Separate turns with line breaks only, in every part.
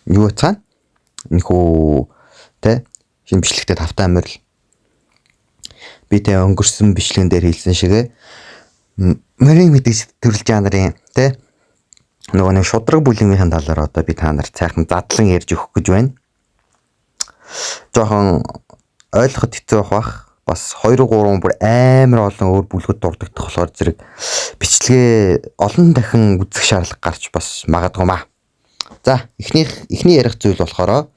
юу цаана энэхүү тэ шинэ бичлэгтээ тавтай амир л би тэ өнгөрсөн бичлэгэн дээр хэлсэн шигээ мөрийн мэдээж төрөл жанрын тэ нөгөө нэг шудраг бүлгийн талаар одоо би та нарт цайхан задлан ярьж өгөх гэж байна. Жохон ойлгоход хэцүү бах. Бас 2 3 бүр амар олон өөр бүлгүүд дурддах болохоор зэрэг бичлэгээ олон дахин үзэх шаардлага гарч бас магадгүй маа. За эхний ярих зүйл болохоор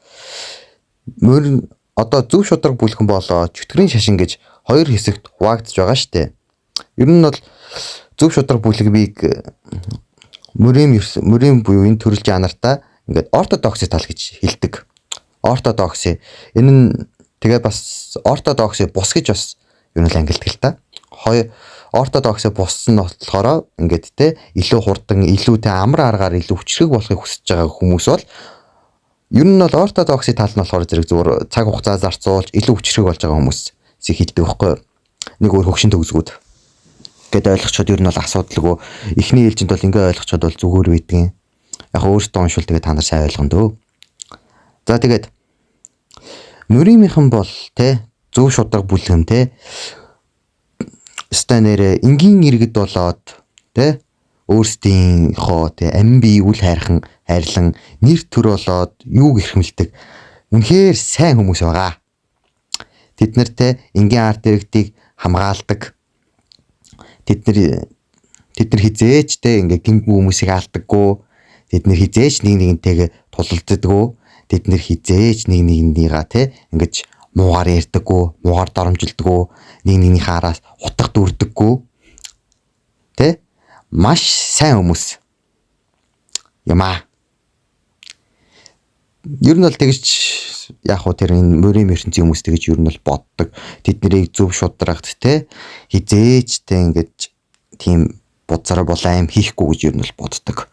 мөрийн одоо зөв шудраг бүлгэн болоо чөтгөрийн шашин гэж 2 хэсэгт хуваагдж байгаа штэ. Ер нь бол зөв шудраг бүлгийг мөрийн буюу төрөл жанртаа ингээд ортодокси тал гэж хэлдэг. Ортодокси энэ нь тэгээ бас ортодокси бус гэж бас юу нэг ангилдаг л та. Ортодокси бус нь болохоор ингээд те илүү хурдан, илүү те амар аргаар илүү хүчрэг болохыг хүсэж байгаа хүмүүс бол ер нь бол ортодокси тал нь болохоор зэрэг зүгээр цаг хугацаа зарцуулж илүү хүчрэг болж байгаа хүмүүсийг хэлдэг байхгүй. Нэг өөр хөгшин төгсгүүд гэд ойлгочод ер нь бол асуудалгүй. Эхний ээлжинд бол ингээ ойлгочод бол зүгээр байдгийн. Яг өөртөө уншвал тэгээ та нар сайн ойлгоно дөө. За тэгээд мөрийнхэн бол те зөв шудраг бүлгэн те станерэ энгийн иргэд болоод те өөрсдийнхөө те амин бие үл хайрлан нэр төр болоод юуг эрхэмлдэг үнэхээр сайн хүмүүс байгаа. Тэд нар те энгийн арт иргэдийг хамгаалдаг. Тэд нар хизээч те ингээ гингүй хүмүүсийг алдаггүй. Тэд нар хизээч нэг нэгнтэйгээ тулалддаггүй. Тэд нар хизээч нэг нэгнийгаа те ингэж муугаар ярьдаггүй, муугаар доромжилдаггүй, нэг нэгнийхээ араас утга дүрдэггүй. Тэ? Маш сайн хүмүүс. Ямаа. Ер нь бол тэгж яг хуу тэр энэ мөрийн ертөнцийн хүмүүс тэгж ер нь бол боддог. Тэд нарыг зөв шудрагт те хизээч те ингэж тийм будсараа булаам хийхгүй гэж ер нь бол боддог.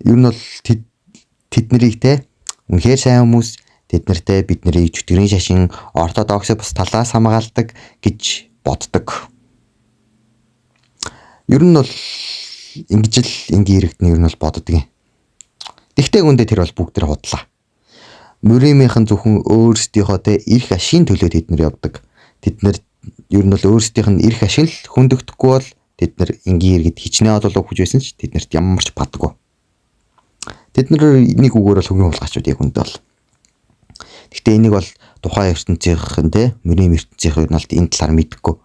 Ер нь бол тэд нарыг те үнэхээр сайн хүмүүс тэд нартэй бид нарыг чөтгөрийн шашин ортодокси бус талаас хамгаалдаг гэж боддог. Ер нь бол ингэж л энгийн иргэдний ер нь бол боддог юм. Тэгтээ гүндээ тэр бол бүгд тэр худлаа. Мөрийнхэн зөвхөн өөрсдийнхөө тэ эрх ашигын төлөө тэд нар явдаг. Тэд нар ер нь бол өөрсдийнх нь эрх ашиг л хүндэгдэхгүй бол тэд нар энгийн иргэд хичнээн одол өгч байсан ч тэд нарт ямар ч бадаггүй. Тэд нар нэг үгээр бол хөнгөн хулгайчуд яг үндэ бол. Гэхдээ энийг бол тухайн ертөнцийнхэн те мөрийн ертөнцийнхэн ер нь энэ талаар мэдгүй.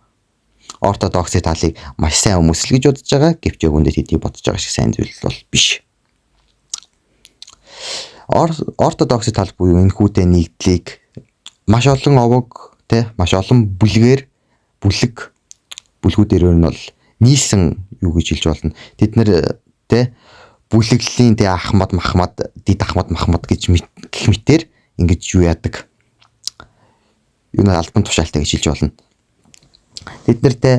Ортодокси талыг маш сайн хүмүүс л гэж бодож байгаа. Гэвч яг үндэ тэдийг бодож байгаа шиг сайн зүйл бол биш. Ортодокси тал буюу энэ хүүтэй нэгдлийг маш олон овог те маш олон бүлгүүдээр ер нь бол нийлсэн юу гэж хэлж болно. Тэд нэр те бүлэглэлийн те ахмад дид ахмад гэж гэх мэтэр ингэж юу яадаг. Юу нэг албан тушаалтай гэж хэлж болно. Тэд нартэй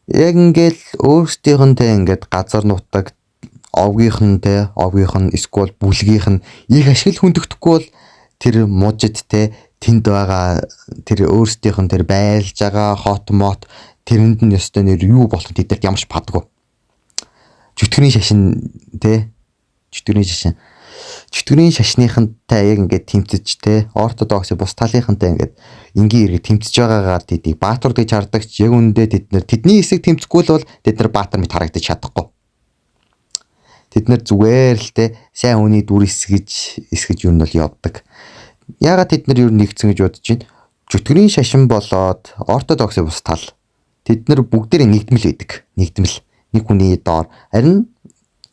яг ингээл өөрсдийнх нь те ингээд газар нутаг овгийнх нь эсвэл бүлгийнх нь их ашиг хүндэгдэхгүй бол тэр мужид те тэнд байгаа тэр өөрсдийнх нь тэр байлж байгаа хот мот тэрэнд нь ёстой нэр юу болох тэд нарт ямарч падгүй. Чөтгөрийн шашныхантай яг ингээд тэмцэж те ортодокси бус талынхантай ингээд энгийн иргэд тэмцэж байгаагаар тэдийг баатар гэж хардаг ч яг үндэ тэдний хэсэг тэмцэхгүй л бол тэд нар баатар мэт харагдаж чадахгүй. Тэд нар зүгээр л те сайн хүний дүр эсгэж юу нь бол явдаг. Яагаад тэд нар юу нэгцэн гэж бодож байна? Чөтгөрийн шашин болоод ортодокси бус тал тэд нар бүгдээрээ нэгдмэл байдаг. Нэгдмэл нэг хүний доор харин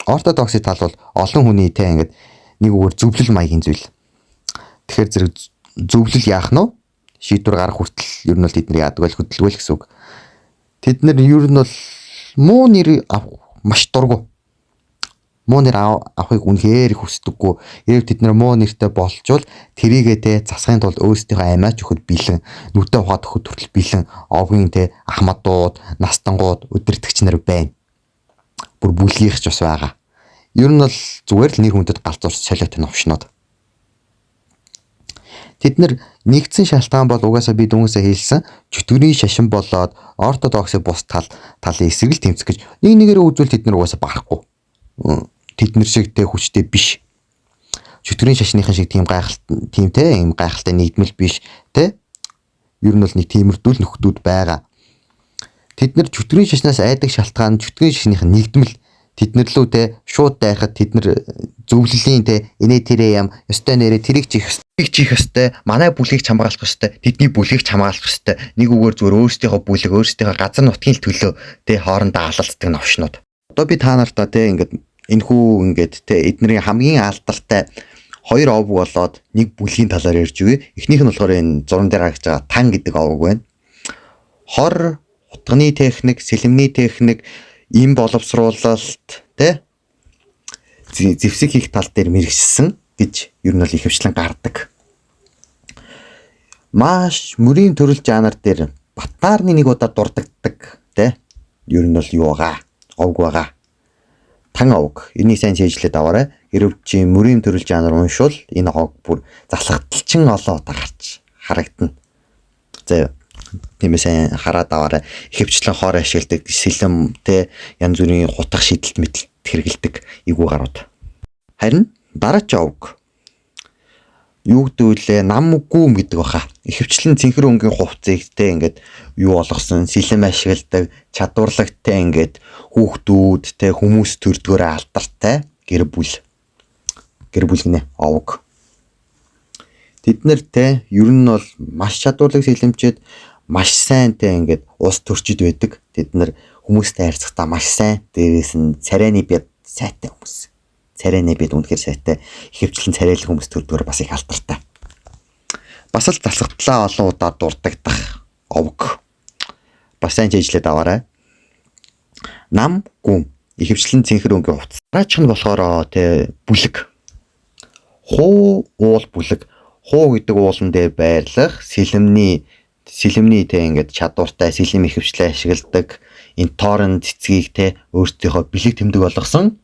ортодокси тал бол олон хүний те ингээд нэг үгээр зөвлөл маягийн зүйл. Тэгэхээр зэрэг зөвлөл яах нь вэ? Шийдвэр гарах хүртэл ер нь бол тэдний яадаг байл хөдөлгөөл гэсэн үг. Тэд нар ер нь бол муу нэр маш дургу. Муу нэр авахыг үнэхээр хүсдэггүй. Երբ тэд нар муу нэртэй болчвол тэрийгээ те засахын тулд өөрсдийнхөө аймаач өгөхөд бэлэн, нүдэ ухаад өгөхөд хүртэл бэлэн овгийн те ахмадууд, настангууд, өдөртөгч нар байна. Бүр бүлгийх ч бас байгаа. Ер нь бол зүгээр л нэр хүндэд галзуурч солиот новшнод. Тэд нар нэгдсэн шалтгаан бол угаасаа бид хүмүүсээ хэлсэн чөтгөрийн шашин болоод ортодокси бус талын эсрэг л тэмцэх гэж нэг нэгээрээ үзвэл тэд нар угаасаа барахгүй. Тэд нар шиг те хүчтэй биш. чөтгөрийн шашныхан шиг тийм гайхалтай нэгдмэл биш те. Ер нь бол нэг тиймэрдүүл нөхдүүд байгаа. Тэд нар чөтгөрийн шашнаас айдаг шалтгаан чөтгөрийн шашныхан нэгдмэл тэднэр лүү те шууд дайхад тэд нар зөвлөлийн те инээ тэрэ юм ёстой нэрэ тэрийг чих ёстой манай бүлгийг хамгаалах ёстой тэдний бүлгийг хамгаалах ёстой нэг үгээр зүгээр өөрсдийнхөө бүлэг өөрсдийнхөө газар нутгийн төлөө те хоорондоо алалцдаг новшнууд. Одоо би та нартаа те ингээд энэхүү ингээд те эдний хамгийн алдартай хоёр овог болоод нэг бүлгийн талаар ярьж өгье. Эхнийх нь болохоор энэ зуран дээр харагдж байгаа тан гэдэг овог байна. Хор, хутганы техник, сэлэмний техник, им боловсруулалт те зэвсэг хийх тал дээр мэрэгчсэн гэж ер нь бол ихэвчлэн гардаг. Маш мөрийн төрөл жанр дээр Батнаарны нэг удаа дурддагдаг те ер нь бол юу байгаа? Овог байгаа. Тан овог. Энийг сайн шийдлээд аваарай. Хэрв чи мөрийн төрөл жанр уншвал энэ овог бүр засагталчин олоо гарч харагдана. За тиймээ сайн хараад аваарай. Ихэвчлэн хоор ашигладаг сэлэм те янз бүрийн хутах шийдэлт мэдлэлт хэрэгэлдэг эвгүй гарууд. Харин дараач овог юу гэдэг вэ? Нам гүүм гэдэг баха. Ихэвчлэн цэнхэр өнгийн хувцсыг те ингээд юу болгосон сэлэм ашигладаг чадварлагтай ингээд хүүхдүүд те хүмүүс төрдгөөр алдартай гэр бүл гинэ овог. Тэд нар те ер нь бол маш чадварлаг сэлэмчэд маш сайн те ингээд ус төрчид байдаг. Тэд нар хүмүүстэй харьцахдаа маш сайн. Дээрээс нь царайны бяд сайтай хүмүүс. Царайны бяд үнэхээр сайтай. Ихэвчлэн царайлаг хүмүүс төрдгөөр бас их алдартай. Бас л засагтлаа олон удаа дурддагдах овог. Бас сайн ажиллаад аваарай. Нам гүм ихэвчлэн цэнхэр өнгийн хувцас. Дараачих нь болохоор те бүлэг. Хуу уул бүлэг. Хуу гэдэг уулан дээр байрлах сэлэмний те ингээд чадвартай сэлэм ихэвчлэн ашигладаг энэ тоорн цэцгийг те өөрсдийнхөө бэлэг тэмдэг болгосон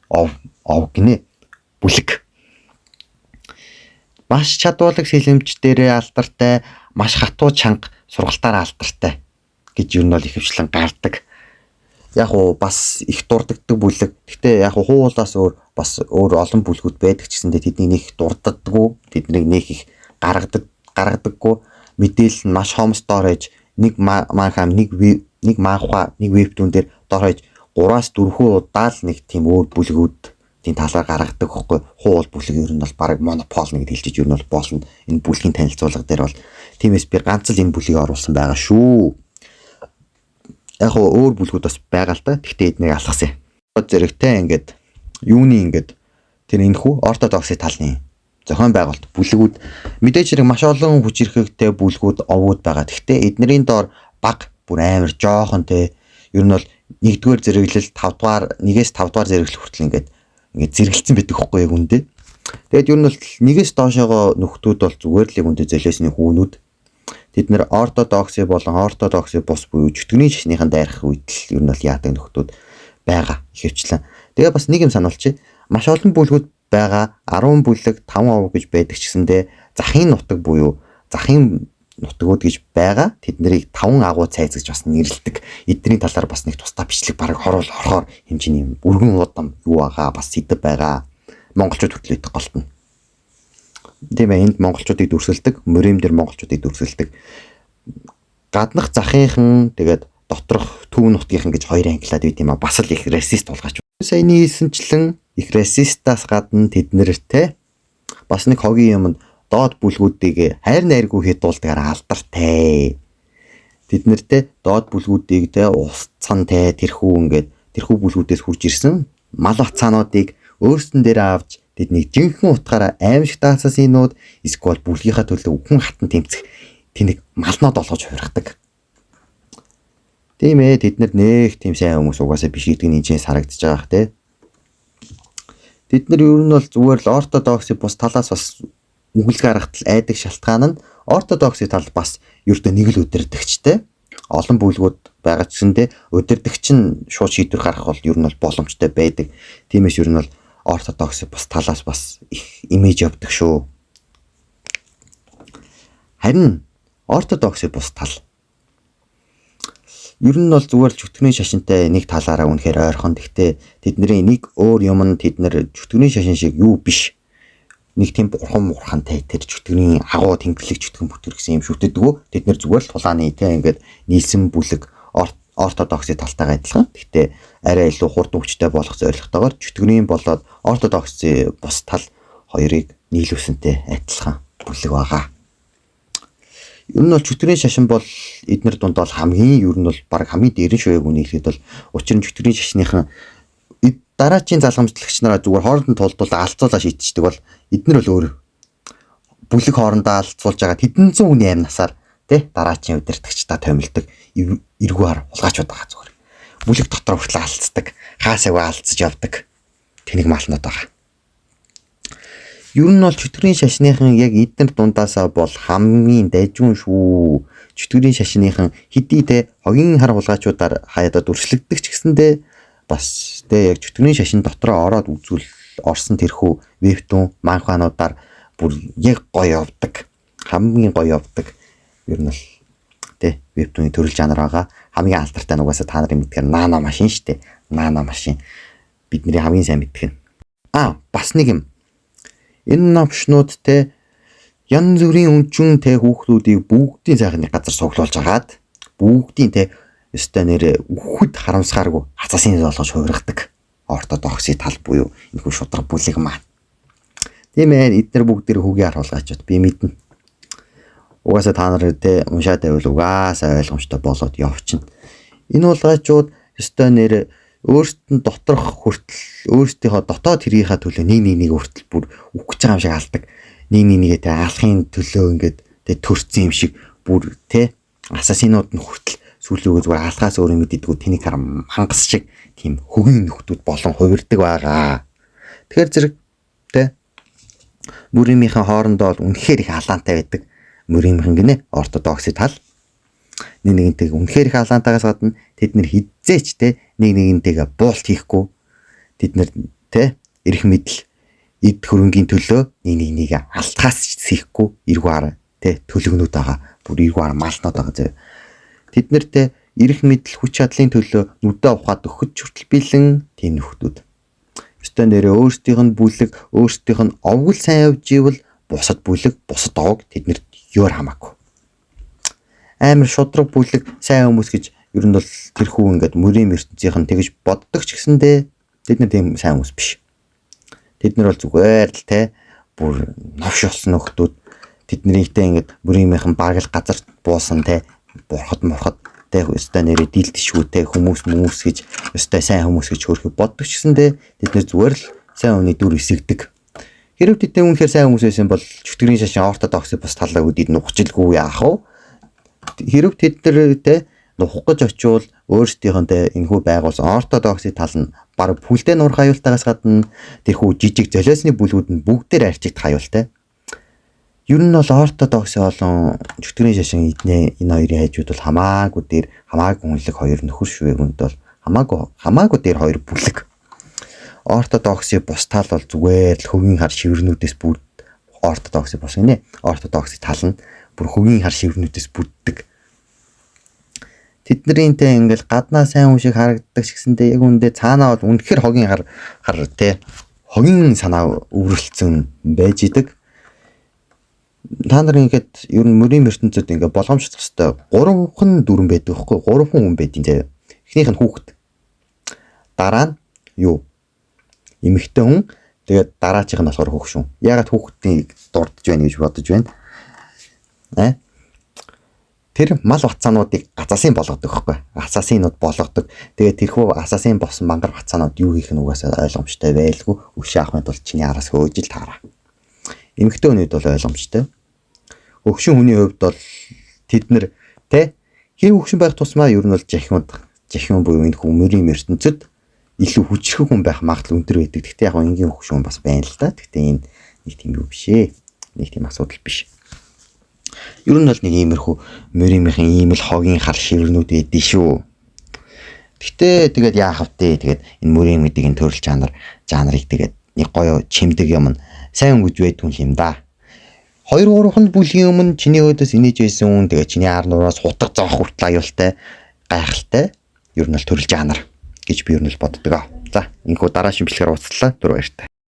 овог гинэ бүлэг. Маш чадварлаг сэлэмч дээрээ алдартай, маш хатуу чанга сургалтаар алдартай гэж юу нь бол ихэвчлэн гардаг. Яг уу бас их дурддагдаг бүлэг. Гэхдээ яг хуулаас бас өөр олон бүлгүүд байдаг ч гэсэндээ тэдний нэг дурддаггүй, тэднийг нэг их гаргадаггүй. Мэдээлэл нь маш хомс доорож нэг манхам нэг маахва нэг вебтүүн дээр доорож 3-4 удаа л нэг тийм өөр бүлгүүд тийм талаар гаргадаг хөхгүй. Хуул бүлэг ер нь бол баг монопол нэг хэлж ер нь бол болно. Энэ бүлгийн танилцуулга дээр бол тиймээс би ганц л энэ бүлгийг оруулсан байгаа шүү. Яг өөр бүлгүүд бас байгаа л та. Гэхдээ эднийг алгасан. Зэрэгтэй ингээд юуны ингээд тэр энэхүү ортодоксын талны зохион байгуулалт бүлгүүд мэдээж хэрэг маш олон хүч эрхтэй бүлгүүд овууд байгаа. Гэхдээ эднэрийн доор баг бүр амар жоохон те ер нь бол 1-р зэрэглэл 5-р 1-ээс 5-р зэрэглэл хүртэл ингээд зэрэгэлцсэн байдаг хөхгүй яг үндэ. Тэгээд ер нь бол 1-ээс доошоогоо нөхдүүд бол зүгээр л яг үндэ золиосны хүүнүүд. Тэд нэр ортодокси болон ортодокси бус буюу чөтгөрийн шашныхан дайрах үед л ер нь бол яадаг нөхдүүд байгаа ихэвчлэн. Тэгээ бас нэг юм сануулчих. Маш олон бүлгүүд байгаа 10 бүлэг 5 овог гэж байдаг ч гэсэндээ захын нутаг буюу захын нутгууд гэж байгаа. Тэднийг 5 агуу цайз гэж бас нэрлэдэг. Эдний талаар бас нэг тусдаа бичлэг бараг орохоор хэмжээний өргөн удам юу байгаа бас сэдв байгаа. Монголчууд хүртэл идэх голтно. Тийм ээ энд монголчуудыг дүрсэлдэг, мөрийн дээр монголчуудыг дүрсэлдэг. Гаднах захынхан тэгээд доторх төв нутгийнхан гэж хоёр ангилаад байт юм а. Бас л их расист тулгаач. Саяны хэлсэнчлэн их расистаас гадна тэднэртэй бас нэг хогийн юмд доод бүлгүүдийг хайр найргүй хэтуулдгаар алдартай. Тэднэртэй доод бүлгүүдийг тэ ус цантай тэрхүү ингээд тэрхүү бүлгүүдээс хурж ирсэн мал бацаануудыг өөрсдөн дээр авч тэднийг жинхэнэ утгаараа аимшиг даасаасынууд эсвэл бүлгийнхаа төлөө үхэн хатан тэмцэх тэнийг малнууд олгож хуургадаг. Тийм ээ тэд нар нэг тийм сайн хүмүүс угаасаа биш гэдгийг нинчээс харагдаж байгаа те. Тэд нар ер нь бол зүгээр л ортодокси бус талаас бас үгэлзэг харагдал айдаг шалтгаан нь ортодокси тал бас ердөө нэг л өдөрдөгчтэй. Олон бүлгүүд байгаа ч гэсэндээ өдөрдөгч нь шууд шийдвэр гаргах бол ер нь бол боломжтой байдаг. Тиймээс ер нь бол ортодокси бус талаас бас их имиж явдаг шүү. Харин ортодокси бус тал ер нь бол зүгээр чөтгөрийн шашинтай нэг талаараа үнэхээр ойрхон. Гэхдээ тэдний нэг өөр юм нь тэд нар чөтгөрийн шашин шиг юу биш. нэг тийм бурхан тэр чөтгөрийн агуу тэмдэглэг чөтгөн бүтэр гэсэн юм шүтдэггүй. Тэд нэр зүгээр л тулааны тийм ингээд нийлсэн бүлэг ортодоксийн талтайгаа адилхан. Гэхдээ арай илүү хурд өвчтэй болох зорилготойгоор чөтгөрийн болоод ортодоксийн бус тал хоёрыг нийлүүлсэнтэй адилхан бүлэг байгаа. Ер нь бол чөтгөрийн шашин бол эднэр дунд бол хамгийн ер нь бол баг хамгийн дээрэн шуяг үнэлэхэд бол учир нь чөтгөрийн шашныхан дараачийн залгамжлагч нараа зүгээр хоорондоо тулдуулаад алцуулаа шийдчихдэг бол эднэр бол өөр бүлэг хоорондоо алцуулж байгаа хэдэн зуун хүний амь насаар тий дараачийн удирдагчдаа томилдог эргүүр хулгайчуд байгаа зүгээр. Бүлэг дотор хүртэл алцдаг, хаасайгаа алцж явдаг тэнэг маалнууд байгаа. Ер нь бол чөтгөрийн шашныхан яг эднэр дундаасаа бол хамгийн дайжуун шүү. Чөтгөрийн шашныхан хэдий те хогийн хар хулгайчуудаар хаяадад өршлөгдөг ч гэсэндээ бас те яг чөтгөрийн шашин дотроо ороод үзвэл орсон тэрхүү вебтун манхуануудаар бүр яг гоё явдаг. Хамгийн гоё явдаг. Ер нь л те вебтуны төрөл жанр байгаа. Хамгийн алдартай нь угаасаа та нарын мэдгээр нано машин штэ. Нано машин. Бидний хамгийн сайн мэддэг нь. Бас нэг юм. Энэ навшнууд те янз бүрийн өнчүн те хүүхдүүдийг бүгдийн сайхны газар суглуулж агаад бүгдийн те өстой нэрэ үхд харамсгааргүй хацаасын болгож хувиргадаг ортодоксийн тал буюу энэ хүү шудраг бүлэг маань. Тийм ээ эдгээр бүгд тэр хүүгийн харуулгачуд би мэднэ. Угаасаа та нар те уншаад байвал угаасаа ойлгомжтой болоод явчихна. Энэ улгайчууд өстой нэрэ өөртөө доторх хүртэл өөртөөхөө дотоод хэргийнхаа төлөө нэг хүртэл бүр үхэж байгаа юм шиг алдаг. Нэгээ те алахын төлөө ингээд те төрцсөн юм шиг бүр те асасинууд нь хүртэл сүүлүүгээ зүгээр алхаас өөр юм мэддэггүй тэнийг хар хангас шиг тийм хөгийн нөхдүүд болон хувирдаг байгаа. Тэгэхээр зэрэг те мөрөмийнхэн хоорондоо бол үнэхээр их алаантай байдаг. Мөрөмийнхэн гинэ ортодоксийн тал нэгнтэйг үнэхээр их алаантайгаас гадна тэд нэр хизээч те нэгнтэйгээ буулт хийхгүй тэд нэр те эрх мэдэл эд хөрөнгийн төлөө нэг алтгаас хийхгүй эргүүр те төлөвнүүд байгаа. Бүр эргүүр маалтнууд байгаа зөө. Тэд нэртэй эрх мэдэл хүч чадлын төлөө нүдэ ухаад өгөхөд хүртэл бэлэн тийм нөхдүүд. Өстой нэрээ өөрсдийнх нь бүлэг, өөрсдийнх нь овгол сайн явж ивэл бусад бүлэг, бусад овог тэднэрт ёор хамаагүй. Амар шудраг бүлэг, сайн хүмүүс гэж ер нь бол тэрхүү ингээд мөрийн ертөнцийнх нь тэгж боддог ч гэсэндээ тэд нар тийм сайн хүмүүс биш. Тэд нар бол зүгээр л те бүр новш болсон нөхдүүд тэднэрийгтэй ингээд мөрийнхэн баг л газар буусан те бурхад те өстой нэрээ дийлдэшгүй те хүмүүс гэж өстой сайн хүмүүс гэж хөрхөд боддог ч гэсэндээ тэд нар зүгээр л сайн хүний дүр эсэгдэг. Хэрвээ тэд үнэхээр сайн хүмүүс байсан бол чөтгөрийн шашин ортодоксийн бус талаа үдид нухчихгүй яах вэ? Хэрвээ тэд нар те нухах гэж очивол өөрсдийнхөө энэхүү байгуулсан ортодоксийн тал нь баг бүлдээ нурах аюултайгаас гадна тэрхүү жижиг золиосны бүлгүүд нь бүгдээр арчигдах аюултай. Ер нь бол ортодокс болон чөтгөрийн шашин энэ хоёрын хажууд бол хамаагүй дээр хамаагүй хүнлэг хоёр нөхөр шүгэнд бол хамаагүй дээр хоёр бүлэг. Ортодоксийн бус тал бол зүгээр л хөгийн хар шивэрнүүдээс бүрд ортодоксийн бус гинэ. Ортодоксийн тал нь бүр хөгийн хар шивэрнүүдээс бүрддэг. Тэднэрийнтэй ингээл гаднаа сайн хүн шиг харагддаг ч гэсэндээ яг үндэ цаанаа бол үнэхээр хогийн хар те хогийн санаа өвөрлцөн байж идэг. Та нар ингээд ер нь мөрийн ертөнцид ингээ болгоомжлох хэвээр 3 дүрэн байдаг байхгүй 3 хүн байдیں۔ Заяа. Эхнийх нь хүүхэд. Дараа нь юу? Эмэгтэй хүн. Тэгээд дараачих нь болохоор хөгшин. Ягаад хүүхдийн дурдж байна гэж бодож байна? Тэр мал бацаануудыг асаасын болгодог байхгүй. Асаасынууд болгодог. Тэгээд тэрхүү асаасын болсон мангар бацаанууд юу хийх нь угаасаа ойлгомжтой байлгүй. Өшөө ахмад бол чиний араас хөөж л таараа. Эмэгтэй хүнийд бол ойлгомжтой. Хөгшин хүний хувьд бол тэд нар те хэр хөгшин байх тусмаа ер нь бол жахиун буюу энэ хүмүүрийн ертөнцид илүү хүчрэх хүн байх магадлал өндөр байдаг. Гэхдээ яг энгийн хөгшин бас байна л да. Гэхдээ энэ нэг тийм юу биш ээ. Нэг тийм асуудал биш. Ер нь бол нэг иймэрхүү мөрийнхин ийм л хогийн хар шивэрнүүд эдэн шүү. Гэхдээ тэгээд яах вэ? Тэгээд энэ мөрийн мэдээ энэ төрөл жанрыг тэгээд нэг гоё чимдэг юм сайн өнгөж байдгүй юм да. 2-3 бүлгийн өмнө чиний өөдөөс инээж байсан хүн тэгээд чиний ар нураас хутга зоох хүртэл аюултай гайхалтай ер нь л төрөл жанр гэж би ер нь л боддог. За, энэхүү дараашин бичлэгээр уулзлаа. Түр баяртай.